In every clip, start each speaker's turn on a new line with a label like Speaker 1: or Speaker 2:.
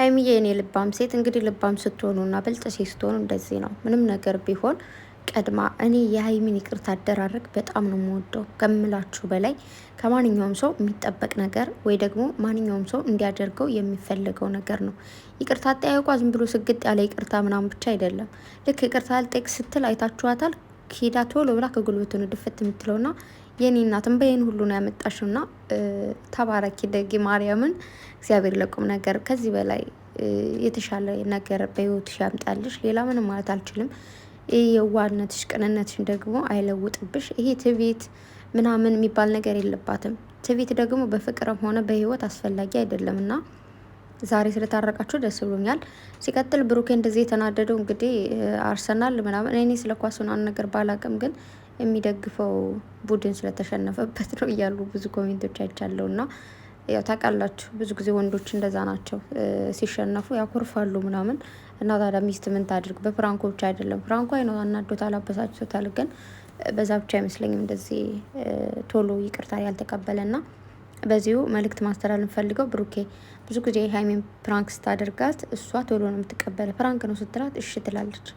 Speaker 1: ሀይሚዬ የኔ ልባም ሴት እንግዲህ ልባም ስትሆኑና ብልጥ ሴት ስትሆኑ እንደዚህ ነው። ምንም ነገር ቢሆን ቀድማ እኔ የሀይሚን ይቅርታ አደራረግ በጣም ነው የምወደው ከምላችሁ በላይ ከማንኛውም ሰው የሚጠበቅ ነገር ወይ ደግሞ ማንኛውም ሰው እንዲያደርገው የሚፈልገው ነገር ነው። ይቅርታ አጠያየቋ ዝም ብሎ ስግጥ ያለ ይቅርታ ምናምን ብቻ አይደለም። ልክ ይቅርታ አልጠይቅ ስትል አይታችኋታል። ሄዳ ቶሎ ብላ ከጉልበቱ ነው ድፍት የምትለውና የኔ እናት እንበይን ሁሉ ነው ያመጣሽውና ተባረኪ ደጊ ማርያምን እግዚአብሔር ለቁም ነገር ከዚህ በላይ የተሻለ ነገር በህይወትሽ ያምጣልሽ። ሌላ ምንም ማለት አልችልም። ይህ የዋህነትሽ ቅንነትሽን ደግሞ አይለውጥብሽ። ይሄ ትዕቢት ምናምን የሚባል ነገር የለባትም። ትዕቢት ደግሞ በፍቅርም ሆነ በህይወት አስፈላጊ አይደለም እና ዛሬ ስለታረቃችሁ ደስ ብሎኛል። ሲቀጥል ብሩኬ እንደዚህ የተናደደው እንግዲህ አርሰናል ምናምን እኔ ስለ ኳስ ምናምን ነገር ባላቅም ግን የሚደግፈው ቡድን ስለተሸነፈበት ነው እያሉ ብዙ ኮሜንቶች አይቻለሁ። እና ያው ታውቃላችሁ ብዙ ጊዜ ወንዶች እንደዛ ናቸው፣ ሲሸነፉ ያኮርፋሉ ምናምን። እና ታዲያ ሚስት ምን ታድርግ? በፍራንኮ ብቻ አይደለም፣ ፍራንኮ አይነው አናዶታል፣ አበሳጭቶታል። ግን በዛ ብቻ አይመስለኝም እንደዚህ ቶሎ ይቅርታ ያልተቀበለና በዚሁ መልእክት ማስተላለፍ ፈልገው ብሩኬ ብዙ ጊዜ ሀይሚን ፕራንክ ስታደርጋት እሷ ቶሎ ነው የምትቀበለ። ፕራንክ ነው ስትላት እሺ ትላለች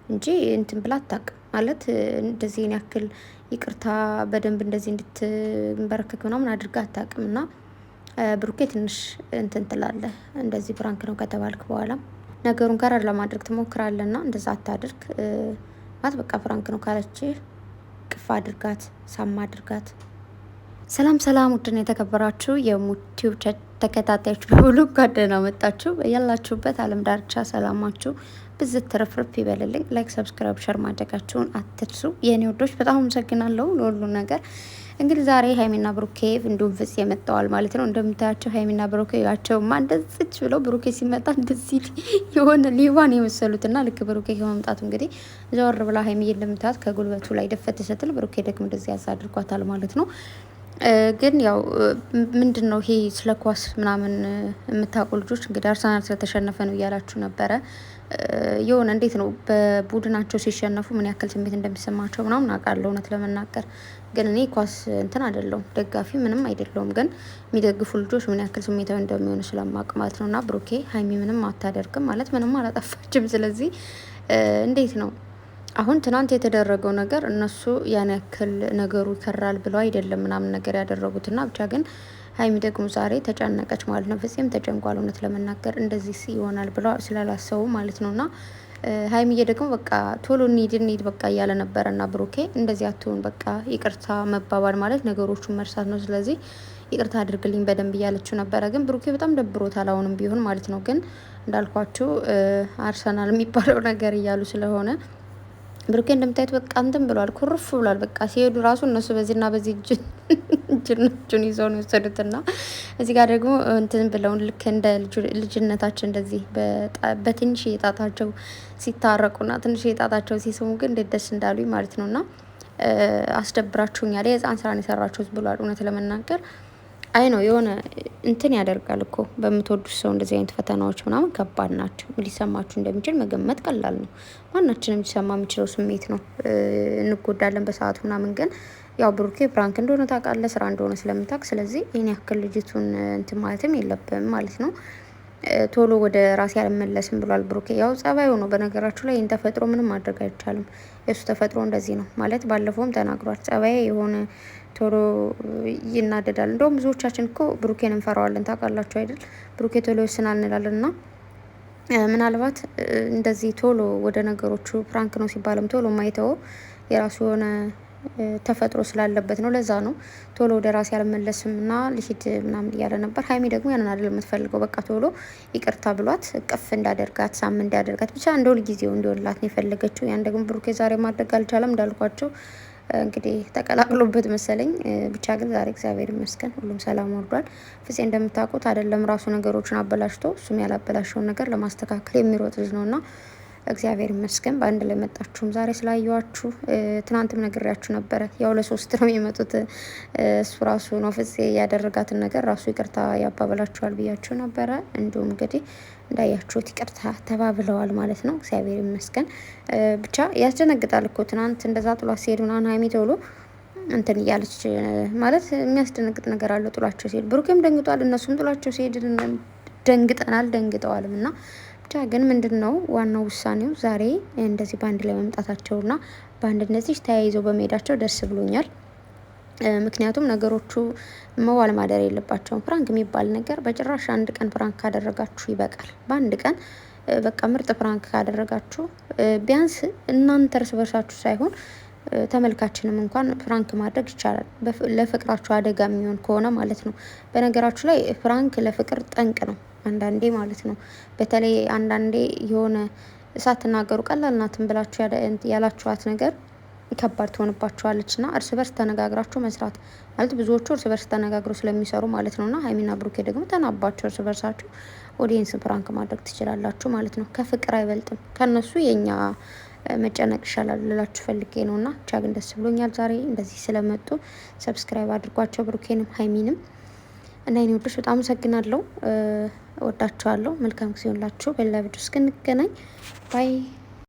Speaker 1: እንጂ እንትን ብላ አታውቅም። ማለት እንደዚህ ያክል ይቅርታ በደንብ እንደዚህ እንድትንበረከክ ምናምን አድርጋ አታውቅም። እና ብሩኬ ትንሽ እንትን ትላለህ እንደዚህ ፕራንክ ነው ከተባልክ በኋላ ነገሩን ከረር ለማድረግ ትሞክራለህ። ና እንደዛ አታድርግ ማለት በቃ ፕራንክ ነው ካለች ቅፍ አድርጋት፣ ሳማ አድርጋት። ሰላም ሰላም፣ ውድና የተከበራችሁ የዩቲዩብ ተከታታዮች በሙሉ ጓደና መጣችሁ። ያላችሁበት ዓለም ዳርቻ ሰላማችሁ ብዝት ትርፍርፍ ይበልልኝ። ላይክ፣ ሰብስክራይብ፣ ሸር ማድረጋችሁን አትርሱ የኔ ወዶች። በጣም አመሰግናለሁ ለሁሉ ነገር። እንግዲህ ዛሬ ሀይሚና ብሩኬ እንዲሁም ፍጽ የመጣዋል ማለት ነው። እንደምታያቸው ሀይሚና ብሩኬ ያቸውማ እንደዚች ብለው ብሩኬ ሲመጣ እንደዚህ የሆነ ሌባን የመሰሉትና ልክ ብሩኬ ከመምጣቱ እንግዲህ ዘወር ብላ ሀይሚዬ እንደምታያት ከጉልበቱ ላይ ደፈት ስትል ብሩኬ ደግሞ እንደዚህ ያዛ አድርጓታል ማለት ነው። ግን ያው ምንድን ነው ይሄ ስለ ኳስ ምናምን የምታውቁ ልጆች እንግዲህ አርሰናል ስለተሸነፈ ነው እያላችሁ ነበረ። የሆነ እንዴት ነው በቡድናቸው ሲሸነፉ ምን ያክል ስሜት እንደሚሰማቸው ምናምን አውቃለሁ። እውነት ለመናገር ግን እኔ ኳስ እንትን አይደለሁም፣ ደጋፊ ምንም አይደለሁም። ግን የሚደግፉ ልጆች ምን ያክል ስሜታዊ እንደሚሆኑ ስለማውቅ ማለት ነው። እና ብሩኬ ሀይሚ ምንም አታደርግም ማለት ምንም አላጠፋችም። ስለዚህ እንዴት ነው አሁን ትናንት የተደረገው ነገር እነሱ ያን ያክል ነገሩ ይከራል ብለው አይደለም ምናምን ነገር ያደረጉትና ብቻ ግን ሀይሚ ደግሞ ዛሬ ተጨነቀች ማለት ነው። ፍጹም ተጨንቋል እውነት ለመናገር እንደዚህ ይሆናል ብለው ስላላሰቡ ማለት ነውና ሀይሚዬ ደግሞ በቃ ቶሎ እንሂድ በቃ እያለ ነበረና ብሩኬ እንደዚህ አትሆን በቃ ይቅርታ መባባል ማለት ነገሮቹን መርሳት ነው። ስለዚህ ይቅርታ አድርግልኝ በደንብ እያለችው ነበረ። ግን ብሩኬ በጣም ደብሮታል አሁንም ቢሆን ማለት ነው። ግን እንዳልኳችሁ አርሰናል የሚባለው ነገር እያሉ ስለሆነ ብሩኬ እንደምታዩት በቃ እንትን ብሏል፣ ኩርፍ ብሏል። በቃ ሲሄዱ ራሱ እነሱ በዚህና በዚህ እጅናቸውን ይዘው ነው የወሰዱትና እዚህ ጋር ደግሞ እንትን ብለውን ልክ እንደ ልጅነታቸው እንደዚህ በትንሽ የጣታቸው ሲታረቁና ትንሽ የጣታቸው ሲስሙ ግን እንዴት ደስ እንዳሉኝ ማለት ነውና አስደብራችሁኛል፣ የህፃን ስራን የሰራችሁት ብሏል። እውነት ለመናገር አይ ነው የሆነ እንትን ያደርጋል እኮ በምትወዱት ሰው እንደዚህ አይነት ፈተናዎች ምናምን ከባድ ናቸው። ሊሰማችሁ እንደሚችል መገመት ቀላል ነው። ማናችንም ሊሰማ የሚችለው ስሜት ነው። እንጎዳለን በሰዓቱ ምናምን። ግን ያው ብሩኬ ፕራንክ እንደሆነ ታውቃለህ፣ ስራ እንደሆነ ስለምታውቅ፣ ስለዚህ ይህን ያክል ልጅቱን እንትን ማለትም የለብም ማለት ነው። ቶሎ ወደ ራሴ አልመለስም ብሏል ብሩኬ። ያው ጸባዩ ነው በነገራችሁ ላይ ይህን ተፈጥሮ ምንም ማድረግ አይቻልም። የእሱ ተፈጥሮ እንደዚህ ነው ማለት ባለፈውም ተናግሯል። ጸባዬ የሆነ ቶሎ ይናደዳል። እንደውም ብዙዎቻችን እኮ ብሩኬን እንፈራዋለን ታውቃላችሁ አይደል? ብሩኬ ቶሎ ይወስናል እንላለን። እና ምናልባት እንደዚህ ቶሎ ወደ ነገሮቹ ፕራንክ ነው ሲባልም ቶሎ ማይተው የራሱ የሆነ ተፈጥሮ ስላለበት ነው። ለዛ ነው ቶሎ ወደ ራሴ አልመለስም እና ልሂድ ምናምን እያለ ነበር። ሀይሚ ደግሞ ያንን አይደለም የምትፈልገው። በቃ ቶሎ ይቅርታ ብሏት እቅፍ እንዳደርጋት ሳም እንዳደርጋት ብቻ እንደ ሁልጊዜው እንዲወላት ነው የፈለገችው። ያን ደግሞ ብሩኬ ዛሬ ማድረግ አልቻለም እንዳልኳቸው እንግዲህ ተቀላቅሎበት መሰለኝ። ብቻ ግን ዛሬ እግዚአብሔር ይመስገን ሁሉም ሰላም ወርዷል። ፍፄ እንደምታውቁት አይደለም ራሱ ነገሮችን አበላሽቶ እሱም ያላበላሸውን ነገር ለማስተካከል የሚሮጥ ልጅ ነውና እግዚአብሔር ይመስገን በአንድ ላይ መጣችሁም ዛሬ ስላየዋችሁ። ትናንትም ነግሬያችሁ ነበረ። ያው ለሶስት ነው የሚመጡት። እሱ ራሱ ነው ፍፄ ያደረጋትን ነገር ራሱ ይቅርታ ያባበላችኋል ብያችሁ ነበረ። እንዲሁም እንግዲህ እንዳያችሁት ይቅርታ ተባብለዋል ማለት ነው። እግዚአብሔር ይመስገን። ብቻ ያስደነግጣል እኮ ትናንት እንደዛ ጥሏት ሲሄድ ምናምን ሀይሚ ተብሎ እንትን እያለች ማለት የሚያስደነግጥ ነገር አለው። ጥሏቸው ሲሄድ ብሩኬም ደንግጧል። እነሱም ጥሏቸው ሲሄድ ደንግጠዋልም እና ብቻ ግን ምንድነው ዋናው ውሳኔው ዛሬ እንደዚህ በአንድ ላይ መምጣታቸውና በአንድ እነዚህ ተያይዘው በመሄዳቸው ደስ ብሎኛል። ምክንያቱም ነገሮቹ መዋል ማደር የለባቸውም። ፕራንክ የሚባል ነገር በጭራሽ አንድ ቀን ፕራንክ ካደረጋችሁ ይበቃል። በአንድ ቀን በቃ ምርጥ ፕራንክ ካደረጋችሁ ቢያንስ እናንተ እርስ በርሳችሁ ሳይሆን ተመልካችንም እንኳን ፕራንክ ማድረግ ይቻላል። ለፍቅራችሁ አደጋ የሚሆን ከሆነ ማለት ነው። በነገራችሁ ላይ ፕራንክ ለፍቅር ጠንቅ ነው አንዳንዴ ማለት ነው። በተለይ አንዳንዴ የሆነ ሳትናገሩ ቀላል ናትን ብላችሁ ያላችኋት ነገር ከባድ ትሆንባችኋለች እና እርስ በርስ ተነጋግራችሁ መስራት ማለት ብዙዎቹ እርስ በርስ ተነጋግረው ስለሚሰሩ ማለት ነው። እና ሀይሚና ብሩኬ ደግሞ ተናባቸው እርስ በርሳችሁ ኦዲየንስ ፕራንክ ማድረግ ትችላላችሁ ማለት ነው። ከፍቅር አይበልጥም። ከነሱ የኛ መጨነቅ ይሻላል ልላችሁ ፈልጌ ነው። እና ብቻ ግን ደስ ብሎኛል ዛሬ እንደዚህ ስለመጡ። ሰብስክራይብ አድርጓቸው ብሩኬንም ሀይሚንም እና የኔ ወዶች በጣም አመሰግናለሁ። ወዳችኋለሁ። መልካም ጊዜ ይሁንላችሁ። በሌላ ቪዲዮ እስክንገናኝ ባይ